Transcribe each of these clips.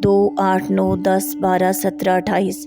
2, 8, 9, 10, 12, 17, 28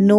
9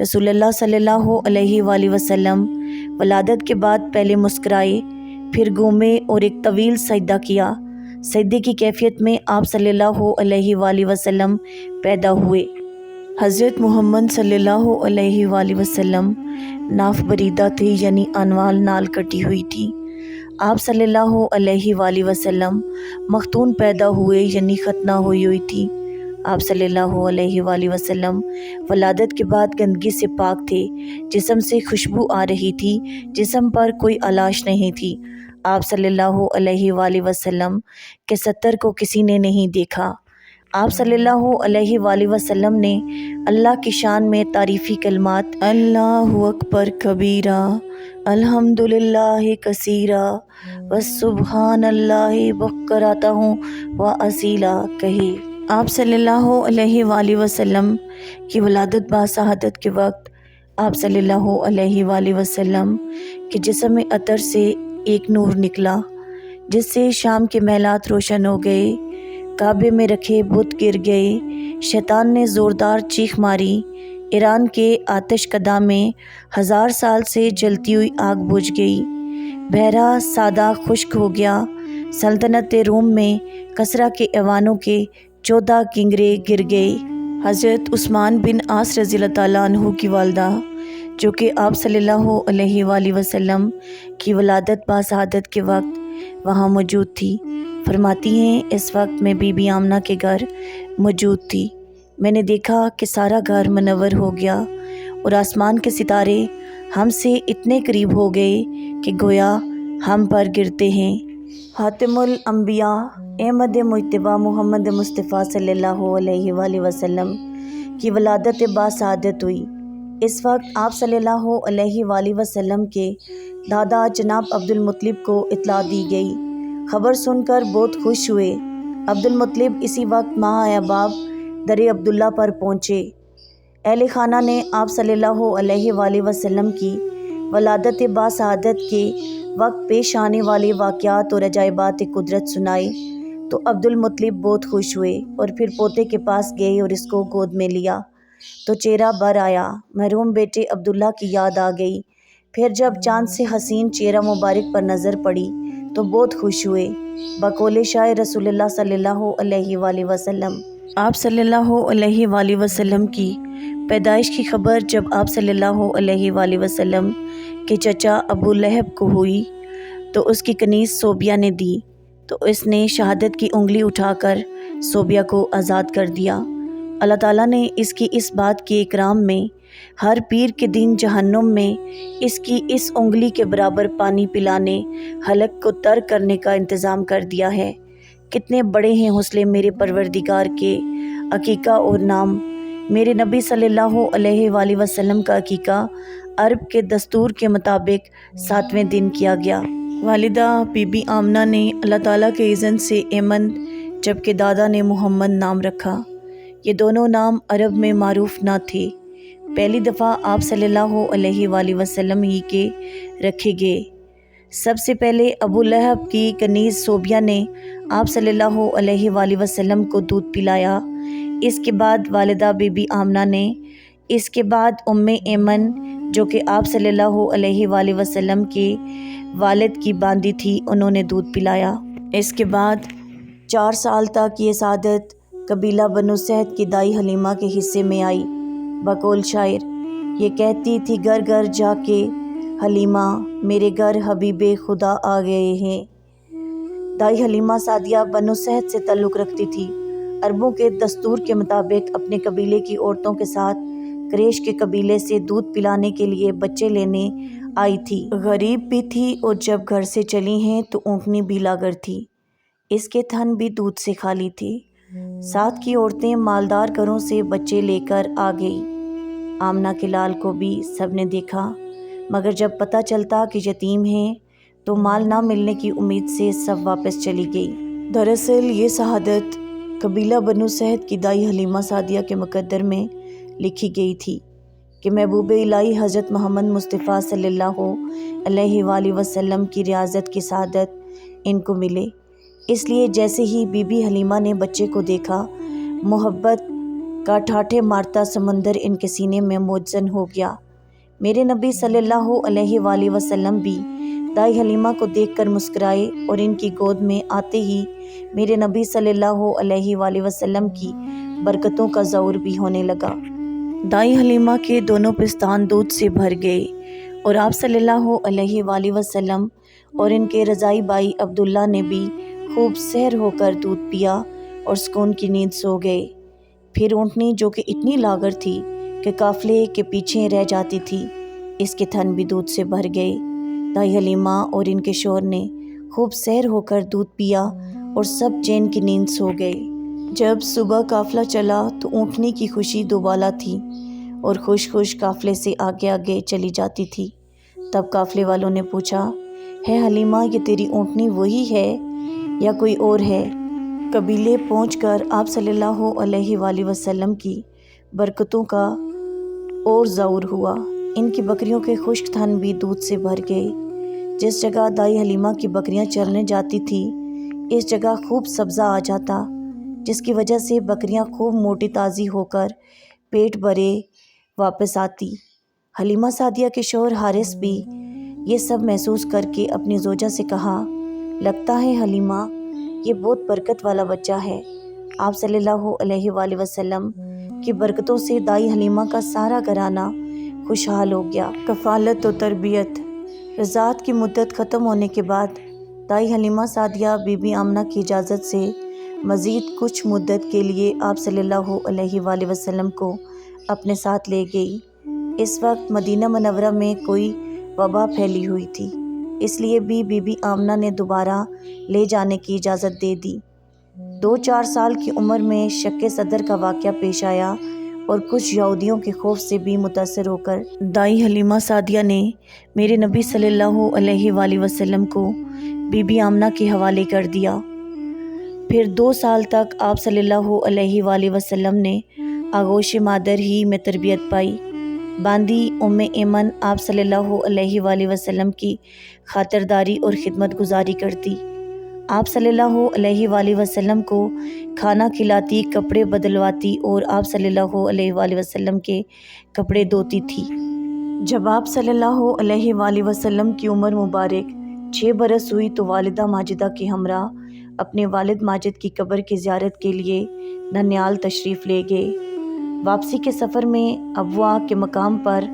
رسول اللہ صلی اللہ علیہ وآلہ وسلم ولادت کے بعد پہلے مسکرائے، پھر گھومے اور ایک طویل سجدہ کیا۔ سجدے کی کیفیت میں آپ صلی اللہ علیہ وآلہ وسلم پیدا ہوئے۔ حضرت محمد صلی اللہ علیہ وآلہ وسلم ناف بریدہ تھے، یعنی انوال نال کٹی ہوئی تھی۔ آپ صلی اللہ علیہ وآلہ وسلم مختون پیدا ہوئے، یعنی ختنہ ہوئی تھی۔ آپ صلی اللہ علیہ وآلہ وسلم ولادت کے بعد گندگی سے پاک تھے، جسم سے خوشبو آ رہی تھی، جسم پر کوئی آلائش نہیں تھی۔ آپ صلی اللہ علیہ وآلہ وسلم کے ستر کو کسی نے نہیں دیکھا۔ آپ صلی اللہ علیہ وآلہ وسلم نے اللہ کی شان میں تعریفی کلمات اللہ اکبر کبیرہ، الحمدللہ کثیرہ، وسبحان اللہ بکرۃ و اصیلا کہے۔ آپ صلی اللہ علیہ وآلہ وسلم کی ولادت باسعادت کے وقت آپ صلی اللہ علیہ وآلہ وسلم کے جسم میں عطر سے ایک نور نکلا، جس سے شام کے محلات روشن ہو گئے، کعبے میں رکھے بت گر گئے، شیطان نے زوردار چیخ ماری، ایران کے آتش کدہ میں 1000 سال سے جلتی ہوئی آگ بجھ گئی، بحیرہ سادہ خشک ہو گیا، سلطنت روم میں کسریٰ کے ایوانوں کے 14 کنگرے گر گئے۔ حضرت عثمان بن عاص رضی اللہ تعالیٰ عنہ کی والدہ، جو کہ آپ صلی اللہ علیہ وآلہ وسلم کی ولادت باسعادت کے وقت وہاں موجود تھی، فرماتی ہیں اس وقت میں بی بی آمنہ کے گھر موجود تھی۔ میں نے دیکھا کہ سارا گھر منور ہو گیا اور آسمان کے ستارے ہم سے اتنے قریب ہو گئے کہ گویا ہم پر گرتے ہیں۔ خاتم الانبیاء احمد مجتبیٰ محمد مصطفیٰ صلی اللہ علیہ وآلہ وسلم کی ولادت باسعادت ہوئی۔ اس وقت آپ صلی اللہ علیہ وآلہ وسلم کے دادا جناب عبد المطلب کو اطلاع دی گئی۔ خبر سن کر بہت خوش ہوئے۔ عبد المطلب اسی وقت ماہ احباب در عبداللہ پر پہنچے۔ اہل خانہ نے آپ صلی اللہ علیہ وآلہ وسلم کی ولادت باسعادت کے وقت پیش آنے والے واقعات اور عجائبات قدرت سنائے تو عبد المطلب بہت خوش ہوئے اور پھر پوتے کے پاس گئے اور اس کو گود میں لیا تو چہرہ بھر آیا، محروم بیٹے عبداللہ کی یاد آ گئی۔ پھر جب چاند سے حسین چہرہ مبارک پر نظر پڑی تو بہت خوش ہوئے۔ بقول شاعر رسول اللہ صلی اللہ علیہ وآلہ وسلم، آپ صلی اللہ علیہ وآلہ وسلم کی پیدائش کی خبر جب آپ صلی اللہ علیہ وآلہ وسلم کے چچا ابو لہب کو ہوئی تو اس کی کنیز صوبیہ نے دی تو اس نے شہادت کی انگلی اٹھا کر صوبیہ کو آزاد کر دیا۔ اللہ تعالیٰ نے اس کی اس بات کے اکرام میں ہر پیر کے دن جہنم میں اس کی اس انگلی کے برابر پانی پلانے، حلق کو تر کرنے کا انتظام کر دیا ہے۔ کتنے بڑے ہیں حوصلے میرے پروردگار کے عقیقہ اور نام۔ میرے نبی صلی اللہ علیہ وآلہ وسلم کا عقیقہ عرب کے دستور کے مطابق 7ویں دن کیا گیا۔ والدہ بی بی آمنہ نے اللہ تعالیٰ کے اذن سے ایمن جبکہ دادا نے محمد نام رکھا۔ یہ دونوں نام عرب میں معروف نہ تھے، پہلی دفعہ آپ صلی اللہ علیہ وآلہ وسلم ہی کے رکھے گئے۔ سب سے پہلے ابو لہب کی کنیز صوبیہ نے آپ صلی اللہ علیہ وآلہ وسلم کو دودھ پلایا، اس کے بعد والدہ بی بی آمنہ نے، اس کے بعد ایمن جو کہ آپ صلی اللہ علیہ وآلہ وسلم کے والد کی باندی تھی، انہوں نے دودھ پلایا۔ اس کے بعد 4 سال تک یہ سعادت قبیلہ بنو سعد کی دائی حلیمہ کے حصے میں آئی۔ بقول شاعر یہ کہتی تھی گھر گھر جا کے حلیمہ، میرے گھر حبیب خدا آ گئے ہیں۔ دائی حلیمہ سعدیہ بنو سعد سے تعلق رکھتی تھی۔ عربوں کے دستور کے مطابق اپنے قبیلے کی عورتوں کے ساتھ قریش کے قبیلے سے دودھ پلانے کے لیے بچے لینے آئی تھی۔ غریب بھی تھی اور جب گھر سے چلی ہیں تو اونکنی بھی لاغر تھی، اس کے تھن بھی دودھ سے خالی تھی۔ ساتھ کی عورتیں مالدار گھروں سے بچے لے کر آ گئی۔ آمنہ کے لال کو بھی سب نے دیکھا، مگر جب پتہ چلتا کہ یتیم ہیں تو مال نہ ملنے کی امید سے سب واپس چلی گئی۔ دراصل یہ شہادت قبیلہ بنو سعد کی دائی حلیمہ سعدیہ کے مقدر میں لکھی گئی تھی کہ محبوب الہی حضرت محمد مصطفیٰ صلی اللہ علیہ وآلہ وسلم کی ریاضت کی سعادت ان کو ملے۔ اس لیے جیسے ہی بی بی حلیمہ نے بچے کو دیکھا، محبت کا ٹھاٹھے مارتا سمندر ان کے سینے میں مجزن ہو گیا۔ میرے نبی صلی اللہ علیہ وآلہ وسلم بھی دائی حلیمہ کو دیکھ کر مسکرائے اور ان کی گود میں آتے ہی میرے نبی صلی اللہ علیہ وآلہ وسلم کی برکتوں کا ظہور بھی ہونے لگا۔ دائی حلیمہ کے دونوں پستان دودھ سے بھر گئے اور آپ صلی اللہ علیہ وآلہ وسلم اور ان کے رضائی بھائی عبداللہ نے بھی خوب سحر ہو کر دودھ پیا اور سکون کی نیند سو گئے۔ پھر اونٹنی جو کہ اتنی لاغر تھی کہ قافلے کے پیچھے رہ جاتی تھی، اس کے تھن بھی دودھ سے بھر گئے۔ دائی حلیمہ اور ان کے شوہر نے خوب سحر ہو کر دودھ پیا اور سب چین کی نیند سو گئے۔ جب صبح قافلہ چلا تو اونٹنی کی خوشی دوبالا تھی اور خوش خوش قافلے سے آگے آگے چلی جاتی تھی۔ تب قافلے والوں نے پوچھا، ہے حلیمہ یہ تیری اونٹنی وہی ہے یا کوئی اور ہے؟ قبیلے پہنچ کر آپ صلی اللہ علیہ وآلہ وسلم کی برکتوں کا اور ظہور ہوا۔ ان کی بکریوں کے خشک تھن بھی دودھ سے بھر گئے۔ جس جگہ دائی حلیمہ کی بکریاں چرنے جاتی تھی اس جگہ خوب سبزہ آ جاتا، جس کی وجہ سے بکریاں خوب موٹی تازی ہو کر پیٹ بھرے واپس آتی۔ حلیمہ سعدیہ کے شوہر حارث بھی یہ سب محسوس کر کے اپنی زوجہ سے کہا، لگتا ہے حلیمہ یہ بہت برکت والا بچہ ہے۔ آپ صلی اللہ علیہ وآلہ وسلم کی برکتوں سے دائی حلیمہ کا سارا گھرانہ خوشحال ہو گیا۔ کفالت و تربیت۔ رضاعت کی مدت ختم ہونے کے بعد دائی حلیمہ سعدیہ بی بی آمنہ کی اجازت سے مزید کچھ مدت کے لیے آپ صلی اللہ علیہ وآلہ وسلم کو اپنے ساتھ لے گئی۔ اس وقت مدینہ منورہ میں کوئی وبا پھیلی ہوئی تھی، اس لیے بھی بی بی آمنہ نے دوبارہ لے جانے کی اجازت دے دی۔ 2-4 سال کی عمر میں شق صدر کا واقعہ پیش آیا اور کچھ یہودیوں کے خوف سے بھی متاثر ہو کر دائی حلیمہ سعدیہ نے میرے نبی صلی اللہ علیہ وآلہ وسلم کو بی بی آمنہ کے حوالے کر دیا۔ پھر 2 سال تک آپ صلی اللہ علیہ وآلہ وسلم نے آغوش مادر ہی میں تربیت پائی۔ باندی ام ایمن آپ صلی اللہ علیہ وآلہ وسلم کی خاطرداری اور خدمت گزاری کرتی۔ آپ صلی اللہ علیہ وآلہ وسلم کو کھانا کھلاتی، کپڑے بدلواتی اور آپ صلی اللہ علیہ وآلہ وسلم کے کپڑے دھوتی تھی۔ جب آپ صلی اللہ علیہ وآلہ وسلم کی عمر مبارک 6 برس ہوئی تو والدہ ماجدہ کے ہمراہ اپنے والد ماجد کی قبر کی زیارت کے لیے ننیال تشریف لے گئے۔ واپسی کے سفر میں ابواء کے مقام پر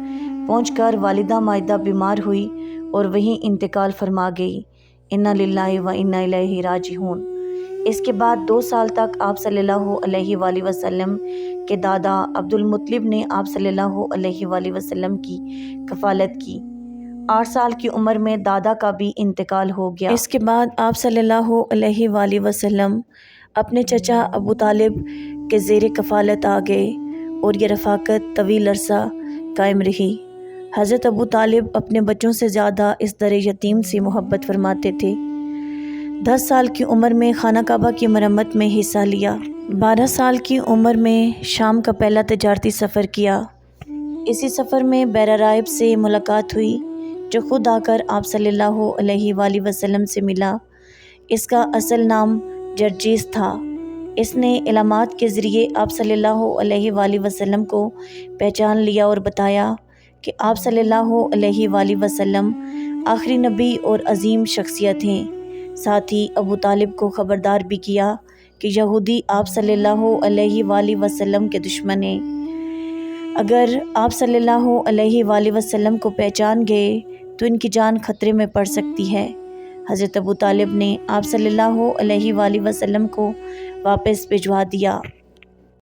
پہنچ کر والدہ ماجدہ بیمار ہوئی اور وہیں انتقال فرما گئی۔ انا للہ و انا الیہ راجعون۔ اس کے بعد 2 سال تک آپ صلی اللہ علیہ وآلہ وسلم کے دادا عبد المطلب نے آپ صلی اللہ علیہ وآلہ وسلم کی کفالت کی۔ 8 سال کی عمر میں دادا کا بھی انتقال ہو گیا۔ اس کے بعد آپ صلی اللہ علیہ وآلہ وسلم اپنے چچا ابو طالب کے زیر کفالت آ گئے اور یہ رفاقت طویل عرصہ قائم رہی۔ حضرت ابو طالب اپنے بچوں سے زیادہ اس در یتیم سے محبت فرماتے تھے۔ 10 سال کی عمر میں خانہ کعبہ کی مرمت میں حصہ لیا۔ 12 سال کی عمر میں شام کا پہلا تجارتی سفر کیا۔ اسی سفر میں بیرہ راہب سے ملاقات ہوئی جو خود آ کر آپ صلی اللہ علیہ وآلہ وسلم سے ملا۔ اس کا اصل نام جرجیس تھا۔ اس نے علامات کے ذریعے آپ صلی اللہ علیہ وآلہ وسلم کو پہچان لیا اور بتایا کہ آپ صلی اللہ علیہ وآلہ وسلم آخری نبی اور عظیم شخصیت ہیں۔ ساتھ ہی ابو طالب کو خبردار بھی کیا کہ یہودی آپ صلی اللہ علیہ وآلہ وسلم کے دشمن ہیں۔ اگر آپ صلی اللہ علیہ وآلہ وسلم کو پہچان گئے تو ان کی جان خطرے میں پڑ سکتی ہے۔ حضرت ابو طالب نے آپ صلی اللہ علیہ وآلہ وسلم کو واپس بھجوا دیا۔